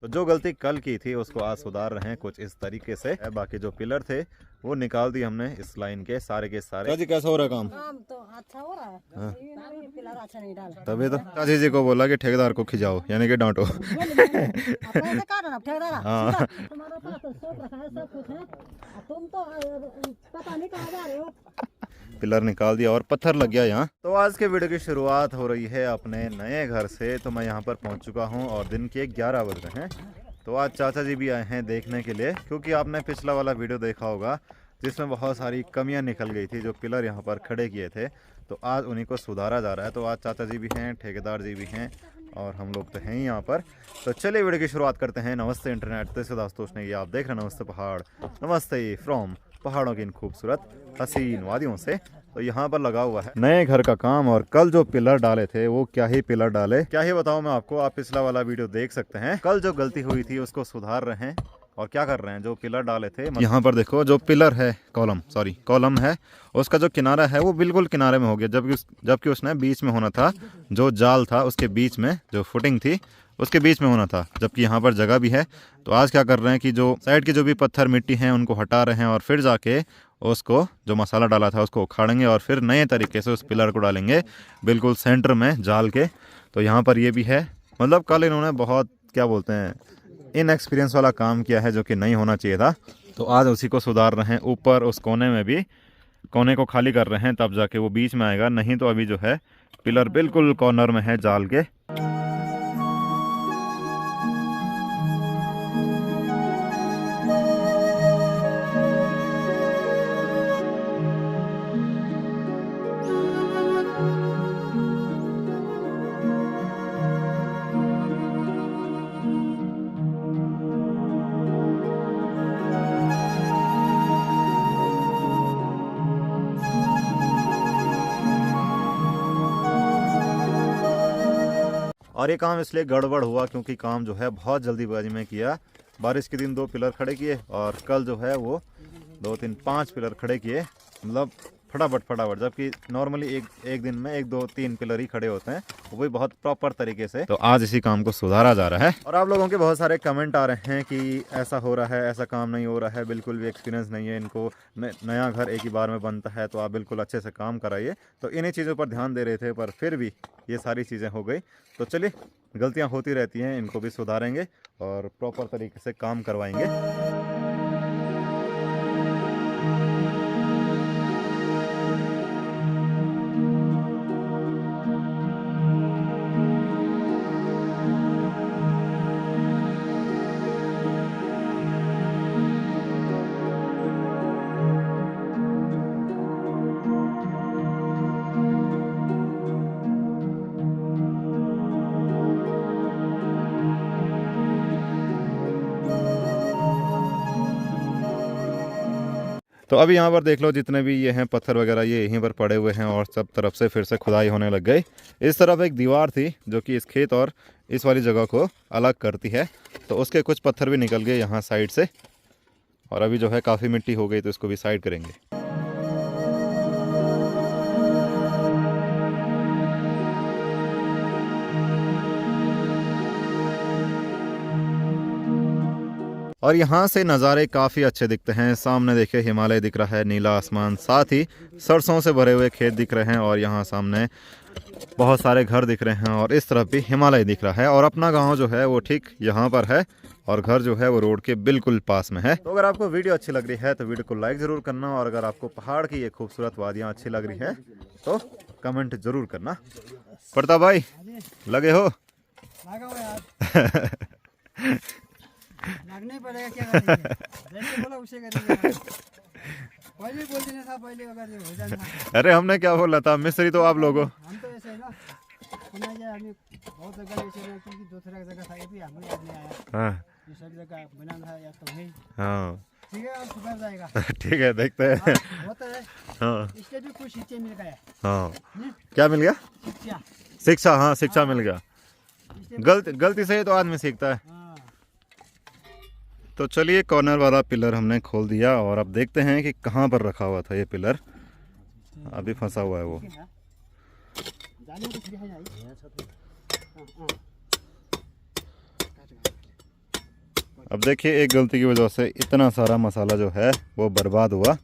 तो जो गलती कल की थी उसको आज सुधार रहे हैं कुछ इस तरीके से। बाकी जो पिलर थे वो निकाल दिए हमने इस लाइन के सारे। जी कैसा हो रहा है काम? काम तो अच्छा हो रहा है। ये पिलर अच्छा नहीं डाला। तभी तो चाची जी को बोला कि ठेकेदार को खिंचाओ, यानी कि डांटो। पैसे काट रहा ठेकेदार। हाँ। तुम्हारे पास तो सब रखा है, सब कुछ है, तुम तो पता नहीं कहाँ जा रहे हो। पिलर निकाल दिया और पत्थर लग गया यहाँ। तो आज के वीडियो की शुरुआत हो रही है अपने नए घर से। तो मैं यहाँ पर पहुँच चुका हूँ और दिन के 11 बज रहे हैं। तो आज चाचा जी भी आए हैं देखने के लिए, क्योंकि आपने पिछला वाला वीडियो देखा होगा जिसमें बहुत सारी कमियां निकल गई थी जो पिलर यहाँ पर खड़े किए थे। तो आज उन्हीं को सुधारा जा रहा है। तो आज चाचा जी भी हैं, ठेकेदार जी भी हैं और हम लोग तो हैं ही यहाँ पर। तो चलिए वीडियो की शुरुआत करते हैं। नमस्ते इंटरनेट, तो दोस्तों ये आप देख रहे हैं नमस्ते पहाड़। नमस्ते फ्रॉम पहाड़ों की इन खूबसूरत हसीन वादियों से। तो यहाँ पर लगा हुआ है नए घर का काम। और कल जो पिलर डाले थे वो क्या ही पिलर डाले, क्या ही बताऊं मैं आपको। आप पिछला वाला वीडियो देख सकते हैं। कल जो गलती हुई थी उसको सुधार रहे हैं और क्या कर रहे हैं, जो पिलर डाले थे यहाँ पर देखो, जो पिलर है कॉलम है, उसका जो किनारा है वो बिल्कुल किनारे में हो गया, जबकि उसने बीच में होना था। जो जाल था उसके बीच में, जो फुटिंग थी उसके बीच में होना था, जबकि यहाँ पर जगह भी है। तो आज क्या कर रहे हैं कि जो साइड के जो भी पत्थर मिट्टी हैं उनको हटा रहे हैं और फिर जाके उसको जो मसाला डाला था उसको उखाड़ेंगे और फिर नए तरीके से उस पिलर को डालेंगे बिल्कुल सेंटर में जाल के। तो यहाँ पर ये भी है, मतलब कल इन्होंने बहुत क्या बोलते हैं इनएक्सपीरियंस वाला काम किया है जो कि नहीं होना चाहिए था। तो आज उसी को सुधार रहे हैं। ऊपर उस कोने में भी, कोने को खाली कर रहे हैं, तब जाके वो बीच में आएगा। नहीं तो अभी जो है पिलर बिल्कुल कॉर्नर में है जाल के। और ये काम इसलिए गड़बड़ हुआ क्योंकि काम जो है बहुत जल्दीबाजी में किया। बारिश के दिन 2 पिलर खड़े किए और कल जो है वो 2 3 5 पिलर खड़े किए, मतलब फटाफट। जबकि नॉर्मली एक दिन में 1 2 3 पिलर ही खड़े होते हैं, वो भी बहुत प्रॉपर तरीके से। तो आज इसी काम को सुधारा जा रहा है। और आप लोगों के बहुत सारे कमेंट आ रहे हैं कि ऐसा हो रहा है, ऐसा काम नहीं हो रहा है, बिल्कुल भी एक्सपीरियंस नहीं है इनको, नया घर एक ही बार में बनता है, तो आप बिल्कुल अच्छे से काम कराइए। तो इन्हीं चीज़ों पर ध्यान दे रहे थे, पर फिर भी ये सारी चीज़ें हो गई। तो चलिए, गलतियाँ होती रहती हैं, इनको भी सुधारेंगे और प्रॉपर तरीके से काम करवाएंगे। तो अभी यहाँ पर देख लो, जितने भी ये हैं पत्थर वगैरह ये यहीं पर पड़े हुए हैं और सब तरफ से फिर से खुदाई होने लग गई। इस तरफ एक दीवार थी जो कि इस खेत और इस वाली जगह को अलग करती है, तो उसके कुछ पत्थर भी निकल गए यहाँ साइड से। और अभी जो है काफ़ी मिट्टी हो गई, तो इसको भी साइड करेंगे। और यहाँ से नज़ारे काफ़ी अच्छे दिखते हैं। सामने देखिए हिमालय दिख रहा है, नीला आसमान, साथ ही सरसों से भरे हुए खेत दिख रहे हैं और यहाँ सामने बहुत सारे घर दिख रहे हैं और इस तरफ भी हिमालय दिख रहा है। और अपना गांव जो है वो ठीक यहाँ पर है और घर जो है वो रोड के बिल्कुल पास में है। तो अगर आपको वीडियो अच्छी लग रही है तो वीडियो को लाइक ज़रूर करना, और अगर आपको पहाड़ की ये खूबसूरत वादियाँ अच्छी लग रही है तो कमेंट ज़रूर करना। प्रताप भाई लगे हो? लगना ही पड़ेगा, क्या करेंगे, जैसे बोला उसे करेंगे। पहले बोल देना था, पहले अगर ये हो जाना। अरे हमने क्या बोला था, मिस्त्री तो आप लोगों। हम तो ऐसे है ना, सुना जाए हमें बहुत जगह ऐसे ना, क्योंकि दूसरा जगह था ये भी हमें याद नहीं आया। हाँ ये सब जगह बना था या तो नहीं। हाँ ठीक है, अब सुधर जाएगा। ठीक है, देखते हैं। होता है। हाँ इसलिए भी कुछ शिक्षा मिल गया। हाँ, क्या मिल गया? शिक्षा। हाँ शिक्षा मिल गया। गलती से ही तो आदमी सीखता है। तो चलिए, कॉर्नर वाला पिलर हमने खोल दिया और अब देखते हैं कि कहाँ पर रखा हुआ था ये पिलर। अभी फंसा हुआ है वो। अब देखिए एक गलती की वजह से इतना सारा मसाला जो है वो बर्बाद हुआ।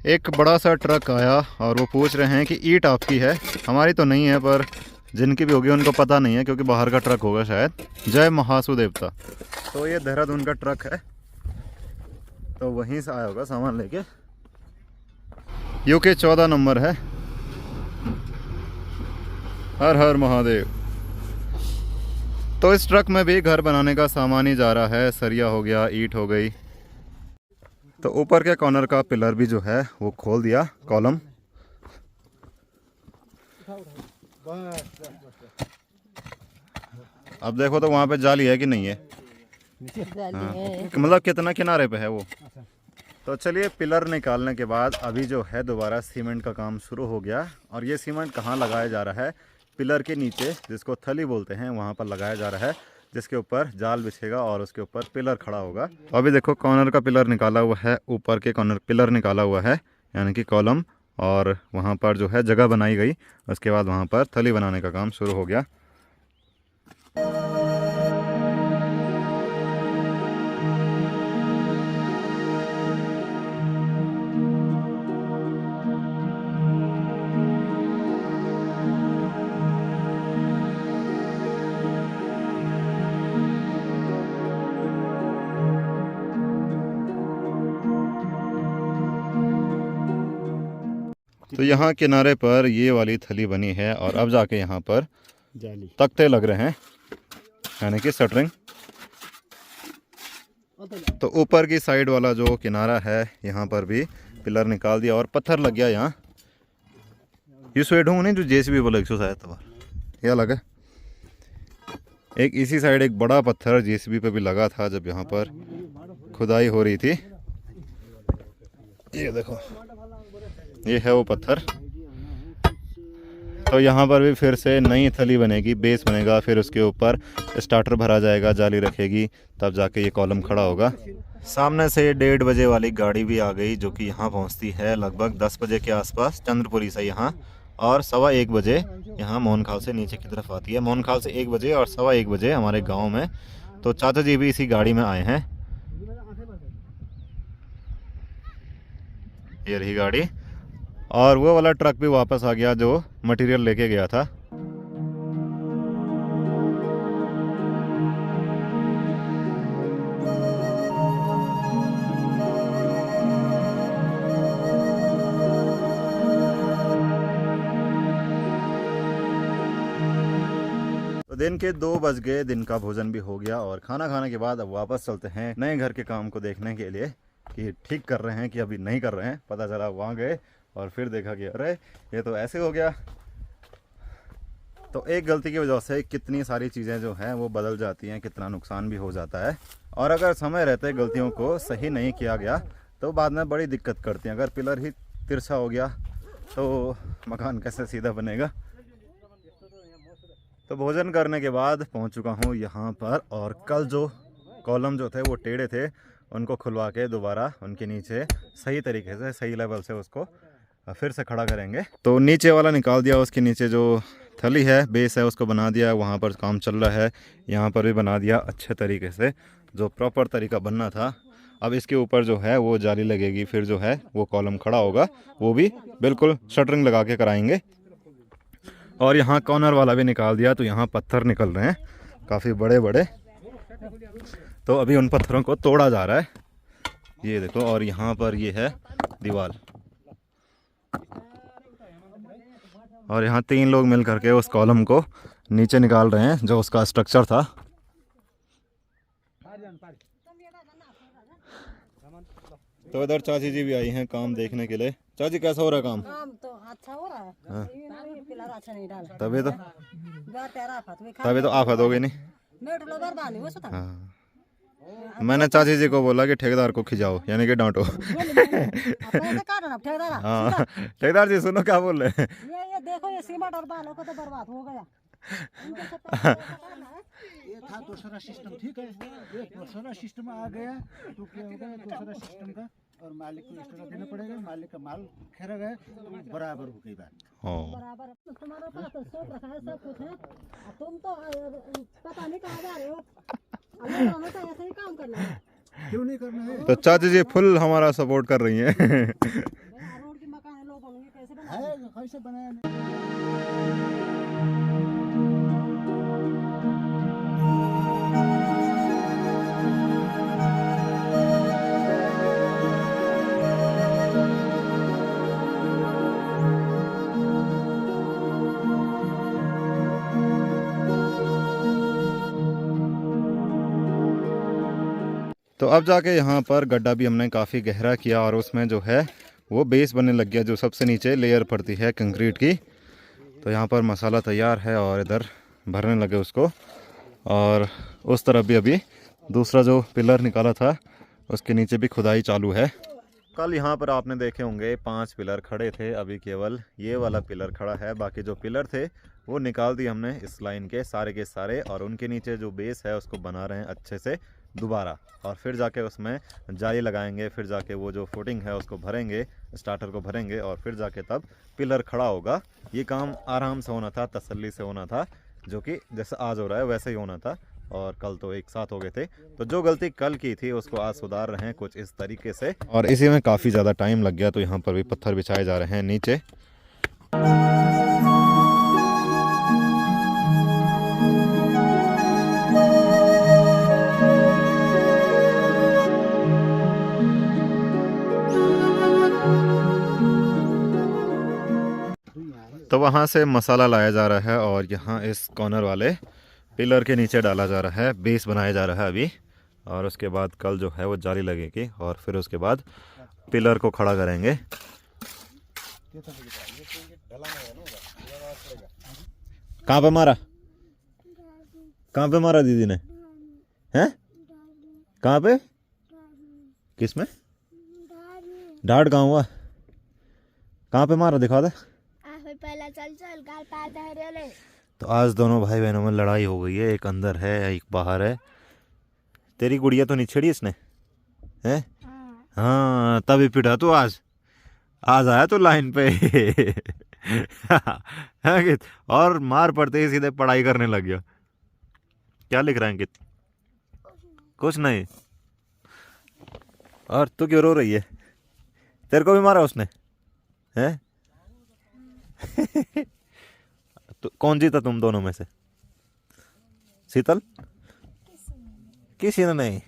एक बड़ा सा ट्रक आया और वो पूछ रहे हैं कि ईंट आपकी है? हमारी तो नहीं है, पर जिनकी भी होगी उनको पता नहीं है क्योंकि बाहर का ट्रक होगा शायद। जय महासु देवता। तो ये देहरादून का ट्रक है, तो वहीं से आया होगा सामान लेके। यूके 14 नंबर है। हर हर महादेव। तो इस ट्रक में भी घर बनाने का सामान ही जा रहा है। सरिया हो गया, ईंट हो गई। तो ऊपर के कॉर्नर का पिलर भी जो है वो खोल दिया, कॉलम। अब देखो तो वहाँ पे जाली है कि नहीं है? हाँ। मतलब कितना किनारे पे है वो। तो चलिए, पिलर निकालने के बाद अभी जो है दोबारा सीमेंट का काम शुरू हो गया। और ये सीमेंट कहाँ लगाया जा रहा है? पिलर के नीचे, जिसको थली बोलते हैं, वहाँ पर लगाया जा रहा है, जिसके ऊपर जाल बिछेगा और उसके ऊपर पिलर खड़ा होगा। अभी देखो कॉर्नर का पिलर निकाला हुआ है, ऊपर के कॉर्नर पिलर निकाला हुआ है, यानी कि कॉलम। और वहाँ पर जो है जगह बनाई गई। उसके बाद वहाँ पर थली बनाने का काम शुरू हो गया। तो यहाँ किनारे पर ये वाली थली बनी है और अब जाके यहाँ पर जाली तख्ते लग रहे हैं, यानी कि शटरिंग। तो ऊपर की साइड वाला जो किनारा है यहाँ पर भी पिलर निकाल दिया और पत्थर लग गया यहाँ। ये स्वेट हूँ नहीं जो जेसीबी बोला 100 तो यह लगा। एक इसी साइड एक बड़ा पत्थर जेसीबी पे भी लगा था जब यहाँ पर खुदाई हो रही थी। ये देखो, ये है वो पत्थर। तो यहाँ पर भी फिर से नई थली बनेगी, बेस बनेगा, फिर उसके ऊपर स्टार्टर भरा जाएगा, जाली रखेगी, तब जाके ये कॉलम खड़ा होगा। सामने से 1:30 बजे वाली गाड़ी भी आ गई, जो कि यहाँ पहुँचती है लगभग 10 बजे के आसपास चंद्रपुरी से यहाँ, और 1:15 बजे यहाँ मोहनखाल से नीचे की तरफ आती है। मोहनखाल से 1 बजे और 1:15 बजे हमारे गाँव में। तो चाचा जी भी इसी गाड़ी में आए हैं। ये रही गाड़ी, और वो वाला ट्रक भी वापस आ गया जो मटेरियल लेके गया था। तो दिन के 2 बज गए, दिन का भोजन भी हो गया और खाना खाने के बाद अब वापस चलते हैं नए घर के काम को देखने के लिए कि ठीक कर रहे हैं कि अभी नहीं कर रहे हैं। पता चला वहाँ गए और फिर देखा कि अरे ये तो ऐसे हो गया। तो एक गलती की वजह से कितनी सारी चीज़ें जो हैं वो बदल जाती हैं, कितना नुकसान भी हो जाता है। और अगर समय रहते गलतियों को सही नहीं किया गया तो बाद में बड़ी दिक्कत करती हैं। अगर पिलर ही तिरछा हो गया तो मकान कैसे सीधा बनेगा। तो भोजन करने के बाद पहुंच चुका हूं यहाँ पर, और कल जो कॉलम जो थे वो टेढ़े थे, उनको खुलवा के दोबारा उनके नीचे सही तरीके से, सही लेवल से उसको फिर से खड़ा करेंगे। तो नीचे वाला निकाल दिया, उसके नीचे जो थली है, बेस है, उसको बना दिया। वहाँ पर काम चल रहा है, यहाँ पर भी बना दिया अच्छे तरीके से, जो प्रॉपर तरीका बनना था। अब इसके ऊपर जो है वो जाली लगेगी, फिर जो है वो कॉलम खड़ा होगा, वो भी बिल्कुल शटरिंग लगा के कराएंगे। और यहाँ कॉर्नर वाला भी निकाल दिया, तो यहाँ पत्थर निकल रहे हैं काफ़ी बड़े बड़े। तो अभी उन पत्थरों को तोड़ा जा रहा है, ये देखो। और यहाँ पर ये है दीवार, और यहाँ 3 लोग मिल करके उस कॉलम को नीचे निकाल रहे हैं, जो उसका स्ट्रक्चर था। तो इधर चाची जी भी आई हैं काम देखने के लिए। चाची कैसा हो रहा है काम? काम तो अच्छा हो रहा है। हाँ। ये पिलर अच्छा नहीं डाला। तभी तो आफत हो गई नहीं। मेट लो बर्बाद हो सता। हाँ, मैंने चाची जी को बोला कि ठेकेदार को खिजाओ, यानी कि डांटो। पैसे काटो ना ठेकेदार। हाँ ठेकेदार जी सुनो क्या बोल रहे हैं। ये देखो ये सीमेंट और बालों को तो बर्बाद हो गया। इनके सब पैसे काटना है। ये था दूसरा सिस्टम, ठीक है, ये दूसरा सिस्टम आ गया तो क्या होगा, दूसरा सिस्टम का और मालिक को एक्स्ट्रा देना पड़ेगा, मालिक का माल खेरा गया तो बराबर हो गई बात। बराबर तुम्हारे पास तो सब रखा है, सब कुछ है, और तुम तो पता नहीं कहाँ जा रहे हो। हमें तो ऐसे ही काम करना है। क्यों नहीं करना है? तो चाची जी फुल हमारा सपोर्ट कर रही हैं। रोड की मकान है, लोग बोलेंगे कैसे बना है कैसे बनाया? तो अब जाके यहाँ पर गड्ढा भी हमने काफ़ी गहरा किया और उसमें जो है वो बेस बनने लग गया, जो सबसे नीचे लेयर पड़ती है कंक्रीट की। तो यहाँ पर मसाला तैयार है और इधर भरने लगे उसको, और उस तरफ भी अभी दूसरा जो पिलर निकाला था उसके नीचे भी खुदाई चालू है। कल यहाँ पर आपने देखे होंगे 5 पिलर खड़े थे, अभी केवल ये वाला पिलर खड़ा है। बाकी जो पिलर थे वो निकाल दिए हमने इस लाइन के सारे, और उनके नीचे जो बेस है उसको बना रहे हैं अच्छे से दोबारा, और फिर जाके उसमें जाली लगाएंगे, फिर जाके वो जो फुटिंग है उसको भरेंगे, स्टार्टर को भरेंगे, और फिर जाके तब पिलर खड़ा होगा। ये काम आराम से होना था, तसल्ली से होना था, जो कि जैसे आज हो रहा है वैसे ही होना था, और कल तो एक साथ हो गए थे। तो जो गलती कल की थी उसको आज सुधार रहे हैं कुछ इस तरीके से, और इसी में काफ़ी ज़्यादा टाइम लग गया। तो यहाँ पर भी पत्थर बिछाए जा रहे हैं नीचे। तो वहाँ से मसाला लाया जा रहा है और यहाँ इस कॉर्नर वाले पिलर के नीचे डाला जा रहा है, बेस बनाया जा रहा है अभी, और उसके बाद कल जो है वो जाली लगेगी, और फिर उसके बाद पिलर को खड़ा करेंगे। कहाँ पे मारा, कहाँ पे मारा दीदी ने, हैं कहाँ पे, किसमें, डाढ़ कहाँ हुआ, कहाँ पे मारा दिखा दे। तो आज दोनों भाई बहनों में लड़ाई हो गई है, एक अंदर है एक बाहर है। तेरी गुड़िया तो नहीं छेड़ी इसने, हैं? हाँ तभी पिटा तू आज आया तो लाइन पे। और मार पड़ते ही सीधे पढ़ाई करने लग गया। क्या लिख रहा है अंकित? कुछ नहीं। और तू क्यों रो रही है? तेरे को भी मारा उसने, हैं? तो कौन जीता तुम दोनों में से? शीतल? किसी ने नहीं।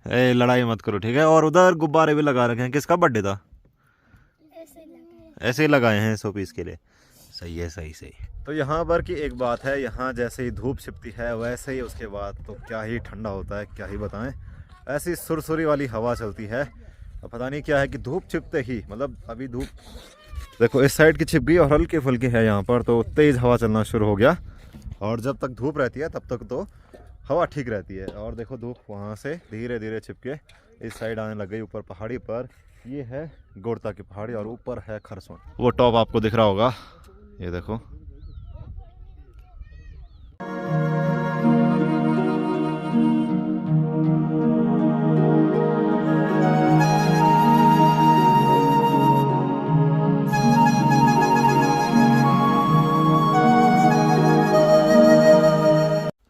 ए लड़ाई मत करो ठीक है। और उधर गुब्बारे भी लगा रखे हैं, किसका बर्थडे था? ऐसे ही लगाए हैं 100 पीस के लिए। सही है, सही सही। तो यहाँ पर की एक बात है, यहाँ जैसे ही धूप छिपती है वैसे ही उसके बाद तो क्या ही ठंडा होता है, क्या ही बताएं। ऐसी सुरसुरी वाली हवा चलती है। अब पता नहीं क्या है कि धूप छिपते ही, मतलब अभी धूप देखो इस साइड की छिप गई और हल्की फुल्की है यहाँ पर, तो तेज़ हवा चलना शुरू हो गया। और जब तक धूप रहती है तब तक तो हवा ठीक रहती है। और देखो धूप वहाँ से धीरे धीरे छिप के इस साइड आने लग गई, ऊपर पहाड़ी पर। ये है गोरता की पहाड़ी और ऊपर है खरसोन। वो टॉप आपको दिख रहा होगा, ये देखो।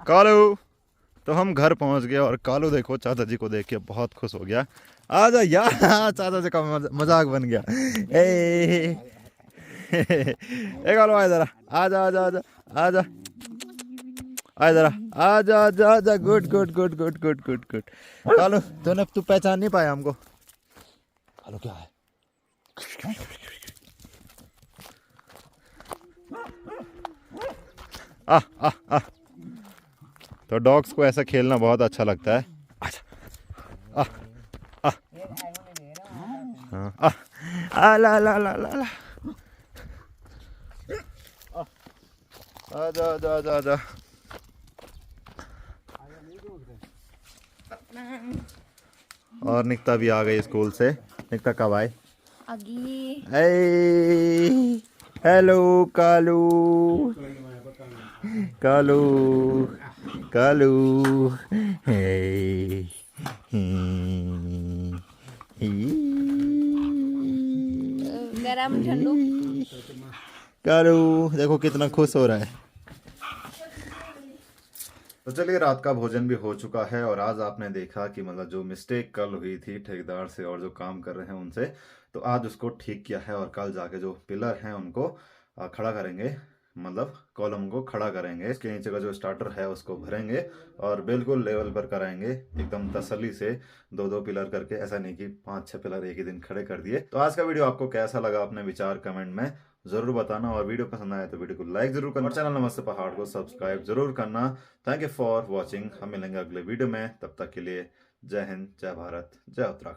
कालू, तो हम घर पहुंच गए और कालू देखो चाचा जी को देख के बहुत खुश हो गया। आजा यार, चाचा जी का मजाक बन गया। ए कालू आ जरा, आजा आजा आजा आजा आ जरा, आजा आजा आजा। Good good good good good good good. Kalu तू पहचान नहीं पाया हमको? कालू क्या है? आ आ आ। तो डॉग्स को ऐसा खेलना बहुत अच्छा लगता है। आ, आ, आ, आ, ला ला ला ला ला। आजा आजा आजा आजा। और निकिता भी आ गई स्कूल से। निकिता कब आए? अगी हेलो कालू कालू कालू हे गरम ठंडू कालू देखो कितना खुश हो रहा है। तो चलिए, रात का भोजन भी हो चुका है और आज आपने देखा कि मतलब जो मिस्टेक कल हुई थी ठेकेदार से और जो काम कर रहे हैं उनसे, तो आज उसको ठीक किया है और कल जाके जो पिलर हैं उनको खड़ा करेंगे, मतलब कॉलम को खड़ा करेंगे। इसके नीचे का जो स्टार्टर है उसको भरेंगे और बिल्कुल लेवल पर कराएंगे एकदम तसल्ली से, 2-2 पिलर करके। ऐसा नहीं कि 5-6 पिलर एक ही दिन खड़े कर दिए। तो आज का वीडियो आपको कैसा लगा, अपने विचार कमेंट में जरूर बताना और वीडियो पसंद आए तो वीडियो को लाइक जरूर करना और चैनल नमस्ते पहाड़ को सब्सक्राइब जरूर करना। Thank you for watching. हम मिलेंगे अगले वीडियो में, तब तक के लिए जय हिंद, जय भारत, जय उत्तराखंड।